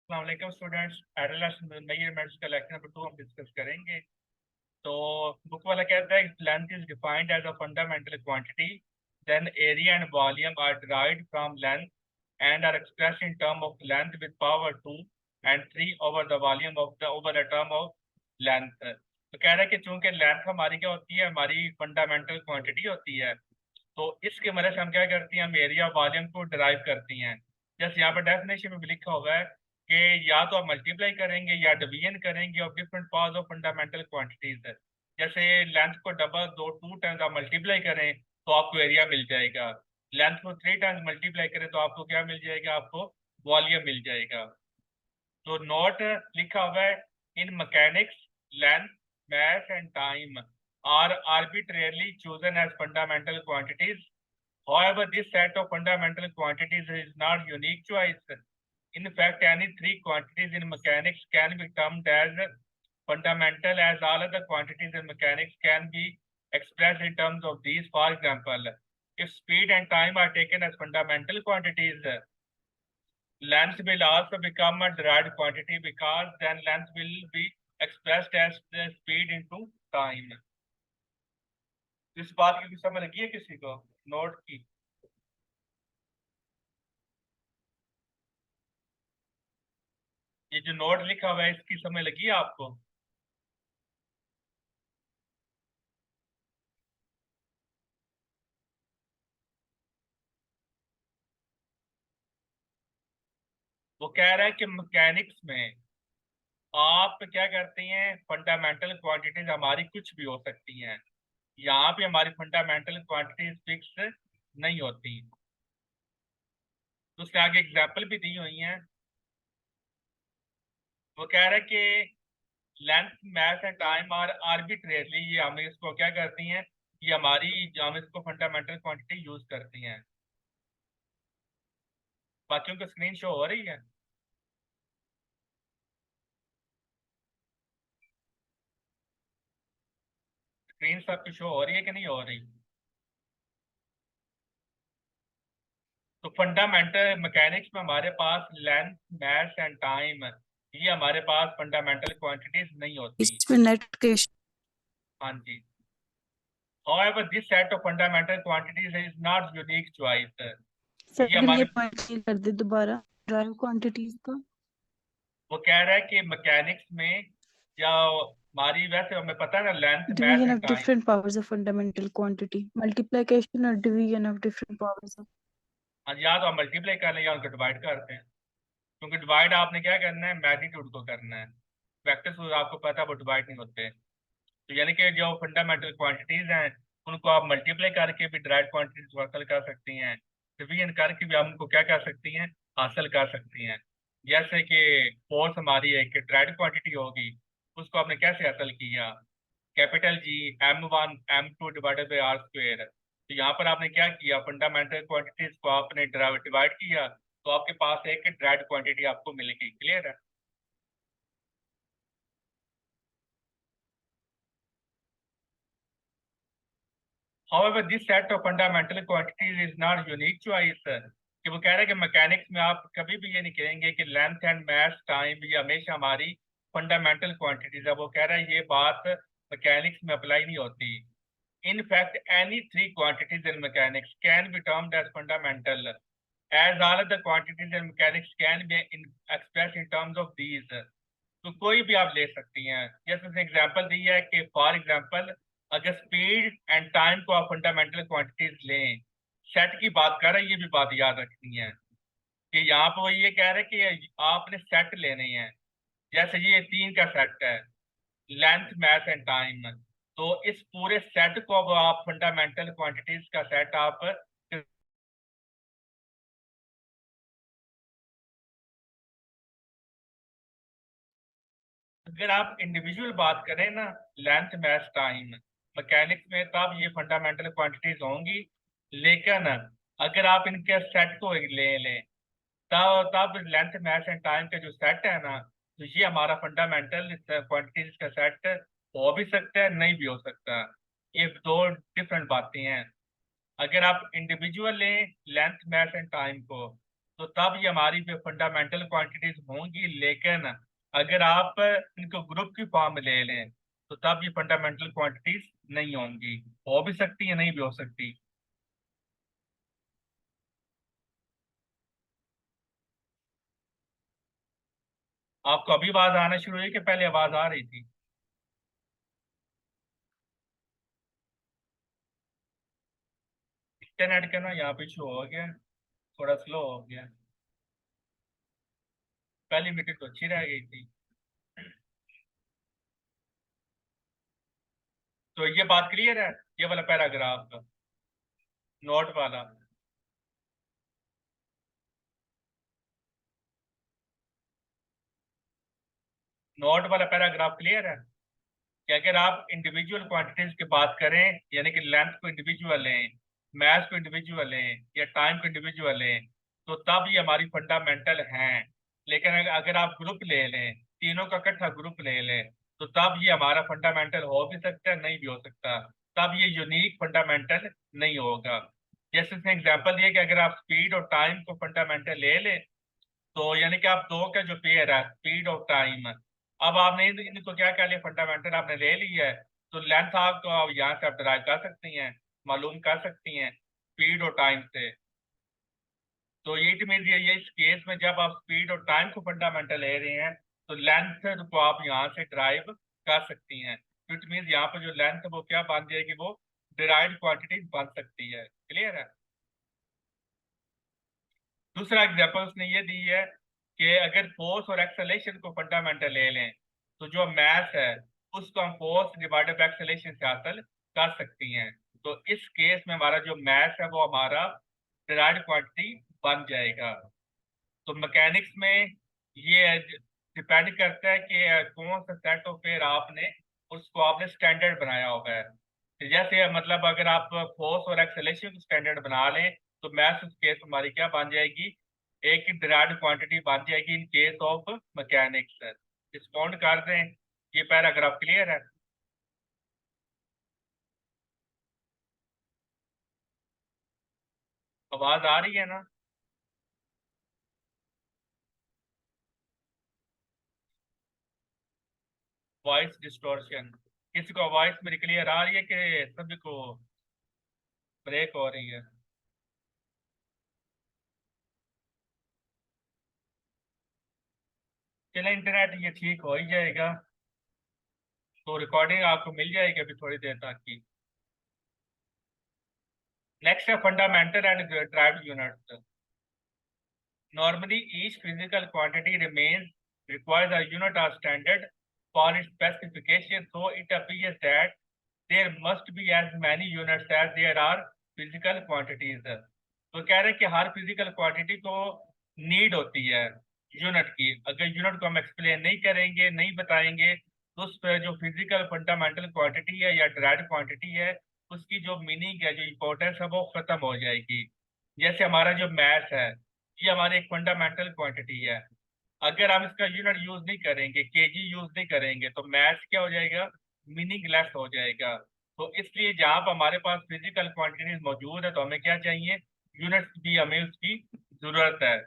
अस्सलाम students, adolescent measurements का lecture number 2 हम डिस्कस करेंगे। तो बुक वाला कहता है length is defined as a fundamental quantity, then area and volume are derived from length and are expressed in term of length with power 2 and 3 over the volume of the over the term of length. तो कह रहा है कि चूंकि length हमारी क्या होती है, हमारी फंडामेंटल क्वांटिटी होती है, तो इसके मदद से हम क्या करती हैं, हम एरिया वॉल्यूम को डिराइव करती हैं। जैसे यहाँ पर डेफिनेशन में भी लिखा हुआ है कि या तो आप मल्टीप्लाई करेंगे या डिवीजन करेंगे of different powers of fundamental quantities. जैसे लेंथ को डबल दो टू टाइम्स आप मल्टीप्लाई करें तो आपको एरिया मिल जाएगा। लेंथ को 3 टाइम्स मल्टीप्लाई करें तो आपको क्या मिल जाएगा, आपको वॉल्यूम मिल जाएगा। तो नोट लिखा हुआ है, in mechanics length mass and time are arbitrarily chosen as fundamental quantities. However, this set of fundamental quantities is not unique choice. In fact, any three quantities in mechanics can be termed as fundamental, as all other quantities in mechanics can be expressed in terms of these. For example, if speed and time are taken as fundamental quantities, length will also become a derived quantity, because then length will be expressed as the speed into time. इस बात की समझ लगी है किसी को? Note की ये जो नोट लिखा हुआ है इसकी समझ लगी है आपको? वो कह रहा है कि मैकेनिक्स में आप क्या करती हैं, फंडामेंटल क्वांटिटीज हमारी कुछ भी हो सकती हैं। यहाँ पे हमारी फंडामेंटल क्वांटिटीज फिक्स नहीं होती। तो उसके आगे एग्जाम्पल भी दी हुई हैं। वो कह रहा है कि length math and time are arbitrarily, ये हम इसको क्या करती हैं, ये हमारी जो हम इसको फंडामेंटल क्वांटिटी यूज करती हैं। बाकियों को स्क्रीन शो हो रही है? स्क्रीन सबकी शो हो रही है कि नहीं हो रही? तो फंडामेंटल मैकेनिक्स में हमारे पास लेंथ मैथ एंड टाइम, ये हमारे पास फंडामेंटल क्वांटिटीज नहीं होती। इसमें नेट के हाँ जी। However, this set of fundamental quantities is not unique choice. ये सेकंड ये हमारे पॉइंट क्लियर कर दे दोबारा ड्राइव क्वांटिटीज का। वो कह रहा है कि मैकेनिक्स में या हमारी, वैसे हमें पता है ना, length mass division and of time. Different powers of fundamental quantity, multiplication और division of different powers of. या तो हम मल्टीप्लाई कर लें या उनको डिवाइड करते हैं, क्योंकि डिवाइड आपने क्या करना है, मैग्नीट्यूड को करना है। वेक्टर्स आपको पता है वो डिवाइड नहीं होते। तो यानी कि जो फंडामेंटल क्वांटिटीज हैं उनको आप मल्टीप्लाई करके भी डायरेक्ट क्वांटिटीज हासिल कर सकती हैं, डिवीजन करके भी हम उनको क्या कर सकती हैं, हासिल कर सकती हैं। जैसे कि फोर्स हमारी एक डायरेक्ट क्वांटिटी होगी, उसको आपने कैसे हासिल किया, capital G M1 M2 divided by R²। तो यहाँ पर आपने क्या किया, फंडामेंटल क्वांटिटीज को आपने डिवाइड किया, तो आपके पास एक डायरेक्ट क्वांटिटी आपको मिलेगी। क्लियर है? However, this set of fundamental quantities is not unique choice। कि वो कह रहे हैं कि मैकेनिक्स में आप कभी भी ये नहीं कहेंगे कि लेंथ एंड मैथ टाइम ये हमेशा हमारी फंडामेंटल क्वांटिटीज है। वो कह रहा है ये बात मैकेनिक्स में अप्लाई नहीं होती। In fact, any three quantities in mechanics can be termed as fundamental, as all of the quantities in mechanics can be expressed in terms of these। तो कोई भी आप ले सकती हैं। जैसे उसने एग्जांपल दी है कि फॉर एग्जांपल अगर स्पीड एंड टाइम को आप फंडामेंटल क्वांटिटीज लें, सेट की बात कर रहे हैं, ये भी बात याद रखनी है कि यहाँ पर वो ये कह रहे हैं कि आपने सेट लेने हैं। जैसे ये 3 का सेट है, लेंथ मैथ एंड टाइम, तो इस पूरे सेट को अब आप फंडामेंटल क्वांटिटीज का सेट आप, अगर आप इंडिविजुअल बात करें ना, लेंथ मैथ टाइम मैकेनिक्स में, तब ये फंडामेंटल क्वांटिटीज होंगी। लेकिन अगर आप इनके सेट को ले लें, तब लेंथ मैथ एंड टाइम का जो सेट है ना, तो ये हमारा फंडामेंटल क्वांटिटीज का सेट हो भी सकता है, नहीं भी हो सकता। ये दो डिफरेंट बातें हैं। अगर आप इंडिविजुअल लें लेंथ मैथ एंड टाइम को, तो तब ये हमारी फंडामेंटल क्वांटिटीज होंगी। लेकिन अगर आप इनको ग्रुप की फॉर्म में ले लें तो तब ये फंडामेंटल क्वांटिटीज नहीं होंगी। हो भी सकती है, नहीं भी हो सकती। आपको अभी आवाज आना शुरू हुई कि पहले आवाज आ रही थी? इंटरनेट का ना यहाँ पे इशू हो गया, थोड़ा स्लो हो गया। पहली मीटिंग तो अच्छी रह गई थी। तो ये बात क्लियर है, ये वाला पैराग्राफ का नोट वाला। नोट वाला पैराग्राफ क्लियर है कि अगर आप इंडिविजुअल क्वांटिटीज की बात करें, यानी कि लेंथ को इंडिविजुअल लें, मैथ को इंडिविजुअल लें या टाइम को इंडिविजुअल लें, तो तब ये हमारी फंडामेंटल हैं। लेकिन अगर आप ग्रुप ले लें, तीनों का इकट्ठा ग्रुप ले लें, तो तब ये हमारा फंडामेंटल हो भी सकता है, नहीं भी हो सकता। तब ये यूनिक फंडामेंटल नहीं होगा। जैसे इसने एग्जांपल दिया कि अगर आप स्पीड और टाइम को फंडामेंटल ले लें, तो यानी कि आप दो का जो पेयर है, स्पीड और टाइम, अब आपने इनको क्या कर लिया, फंडामेंटल आपने ले लिया है। तो लेंथ आपको आप यहाँ से आप डिराइव कर सकती हैं, मालूम कर सकती हैं स्पीड और टाइम से। तो ये इट मीन ये इस केस में जब आप स्पीड और टाइम को फंडामेंटल ले रहे हैं, तो लेंथ को आप यहाँ से डिराइव कर सकती हैं। तो इट मीन यहाँ पर जो लेंथ है वो क्या बन जाएगी, वो डिराइव्ड क्वांटिटी बन सकती है। क्लियर है? दूसरा एग्जांपल उसने ये दी है कि अगर फोर्स और एक्सेलेरेशन को फंडामेंटल ले लें, तो जो मैथ है उसको हम फोर्स डिवाइडेड बाय एक्सेलेरेशन से हासिल कर सकती हैं। तो इस केस में हमारा जो मैथ है वो हमारा डिराइव्ड क्वांटिटी बन जाएगा। तो मैकेनिक्स में ये डिपेंड करता है कि कौन सा सेट ऑफ पेयर आपने उसको आपने स्टैंडर्ड बनाया होगा है। तो जैसे मतलब अगर आप फोर्स और एक्सेलेरेशन को स्टैंडर्ड बना लें, तो मैथ्स उस केस हमारी क्या बन जाएगी, एक डिराइव्ड क्वांटिटी बन जाएगी in case of mechanics. Respond कर दें, ये पैराग्राफ क्लियर है? आवाज आ रही है ना? वॉइस डिस्टॉर्शन, किसी को वॉइस मेरी क्लियर आ रही है कि सभी को ब्रेक हो रही है? चले, इंटरनेट ये ठीक हो ही जाएगा। तो रिकॉर्डिंग आपको मिल जाएगी अभी थोड़ी देर तक की। नेक्स्ट है fundamental and derived units. Normally, each physical quantity remains requires a unit or standard for its specification, so it appears that there must be as many units as there are physical quantities. तो कह रहे हैं कि हर physical quantity को need होती है unit की। अगर यूनिट को हम एक्सप्लेन नहीं करेंगे, नहीं बताएंगे, तो उस पर जो फिजिकल फंडामेंटल क्वांटिटी है या डायरेक्ट क्वांटिटी है, उसकी जो मीनिंग है, जो इम्पोर्टेंस है, वो खत्म हो जाएगी। जैसे हमारा जो मैथ है, ये हमारी एक फंडामेंटल क्वांटिटी है। अगर हम इसका यूनिट यूज नहीं करेंगे, केजी यूज नहीं करेंगे, तो मैथ क्या हो जाएगा, मीनिंगलेस हो जाएगा। तो इसलिए जहां पर हमारे पास फिजिकल क्वांटिटीज मौजूद है, तो हमें क्या चाहिए, यूनिट्स भी हमें उसकी जरूरत है।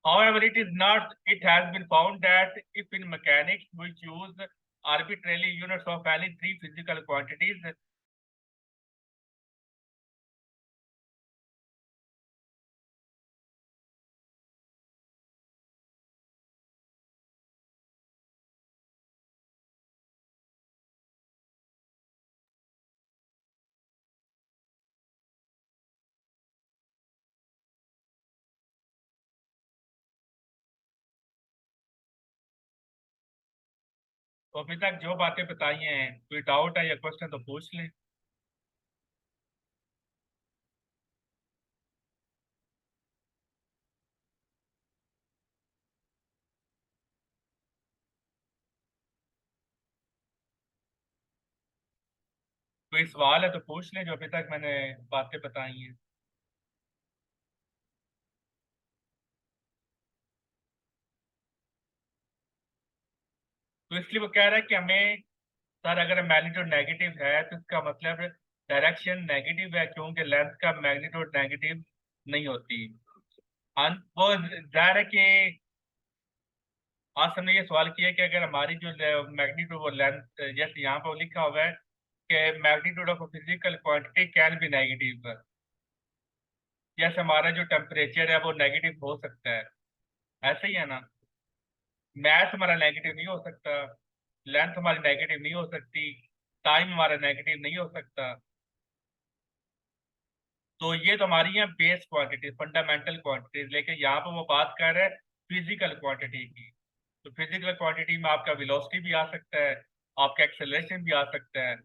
However, it is not, it has been found that if in mechanics we choose arbitrarily units of any three physical quantities, तो अभी तक जो बातें बताई हैं, कोई डाउट है या क्वेश्चन तो पूछ लें। कोई सवाल है तो पूछ लें, जो अभी तक मैंने बातें बताई हैं। तो इसलिए वो कह रहा है कि हमें, सर अगर मैग्नीट्यूड नेगेटिव है तो इसका मतलब डायरेक्शन नेगेटिव है क्योंकि लेंथ का मैग्नीट्यूड नेगेटिव नहीं होती। वो जाहिर है कि आज हमने ये सवाल किया कि अगर हमारी जो मैग्नीट्यूड और लेंथ जैसे यहाँ पर लिखा हुआ है कि magnitude of physical quantity can be negative, जैसे हमारा जो टेम्परेचर है वो नेगेटिव हो सकता है, ऐसे ही है ना। मैथ हमारा नेगेटिव नहीं हो सकता, लेंथ हमारी नेगेटिव नहीं हो सकती, टाइम हमारा नेगेटिव नहीं हो सकता। तो ये तो हमारी है बेस क्वांटिटी, फंडामेंटल क्वांटिटीज, लेकिन यहाँ पर वो बात कर रहे हैं फिजिकल क्वांटिटी की। तो फिजिकल क्वांटिटी में आपका वेलोसिटी भी आ सकता है, आपका एक्सेलरेशन भी आ सकता है।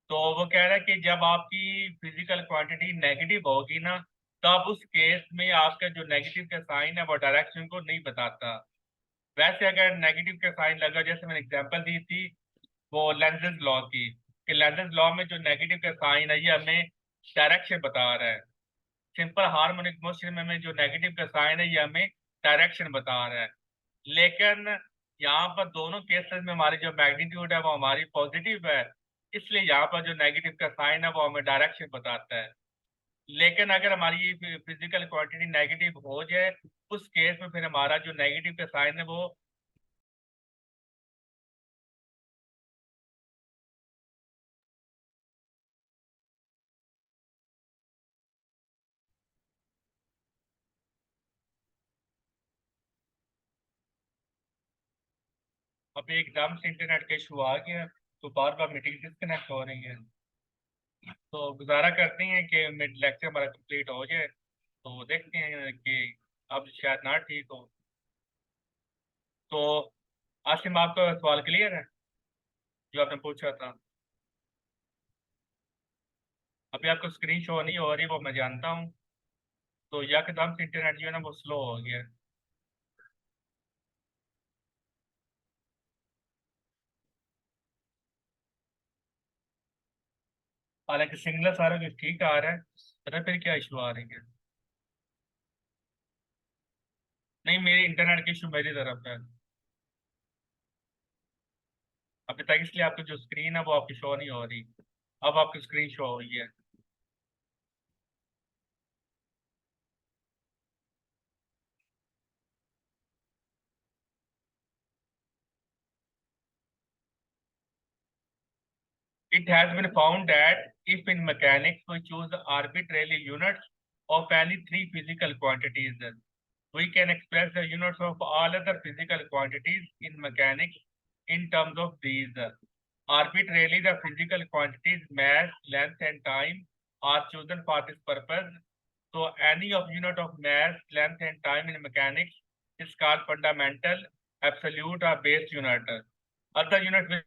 तो वो कह रहा है कि जब आपकी फिजिकल क्वांटिटी नेगेटिव होगी ना, तब उस केस में आपका जो नेगेटिव का साइन है वो डायरेक्शन को नहीं बताता। वैसे अगर नेगेटिव का साइन लगा, जैसे मैंने एग्जांपल दी थी वो लेंजेस लॉ की, कि लेंजेस लॉ में जो नेगेटिव का साइन है ये हमें डायरेक्शन बता रहा है। सिंपल हार्मोनिक मोशन में जो नेगेटिव का साइन है ये हमें डायरेक्शन बता रहा है। लेकिन यहाँ पर दोनों केसेस में हमारी जो मैग्नीट्यूड है वो हमारी पॉजिटिव है, इसलिए यहाँ पर जो नेगेटिव का साइन है वो हमें डायरेक्शन बताता है। लेकिन अगर हमारी ये फिजिकल क्वांटिटी नेगेटिव हो जाए, उस केस में फिर हमारा जो नेगेटिव का साइन है वो अभी एकदम से इंटरनेट का इशू आ गया, तो बार बार मीटिंग डिस्कनेक्ट हो रही है। तो गुजारा करते हैं कि मिड लेक्चर हमारा कंप्लीट हो जाए, तो देखते हैं कि अब शायद ना ठीक हो। तो आसिम, आपका सवाल क्लियर है जो आपने पूछा था? अभी आपको स्क्रीन शो नहीं हो रही, वो मैं जानता हूँ। तो यकदम से इंटरनेट जो है ना वो स्लो हो गया। हालांकि सिग्नल सारा कुछ ठीक आ रहा है, पता फिर क्या इशू आ रही है। नहीं, मेरी इंटरनेट की इशू मेरी तरफ है अभी तक, इसलिए आपकी जो स्क्रीन है वो आपकी शो नहीं हो रही। अब आपकी स्क्रीन शो हो रही है। It has been found that if in mechanics we choose arbitrarily units of any three physical quantities, we can express the units of all other physical quantities in mechanics in terms of these. Arbitrarily, the physical quantities mass, length, and time are chosen for this purpose. So, any of unit of mass, length, and time in mechanics is called fundamental, absolute, or base unit. Other units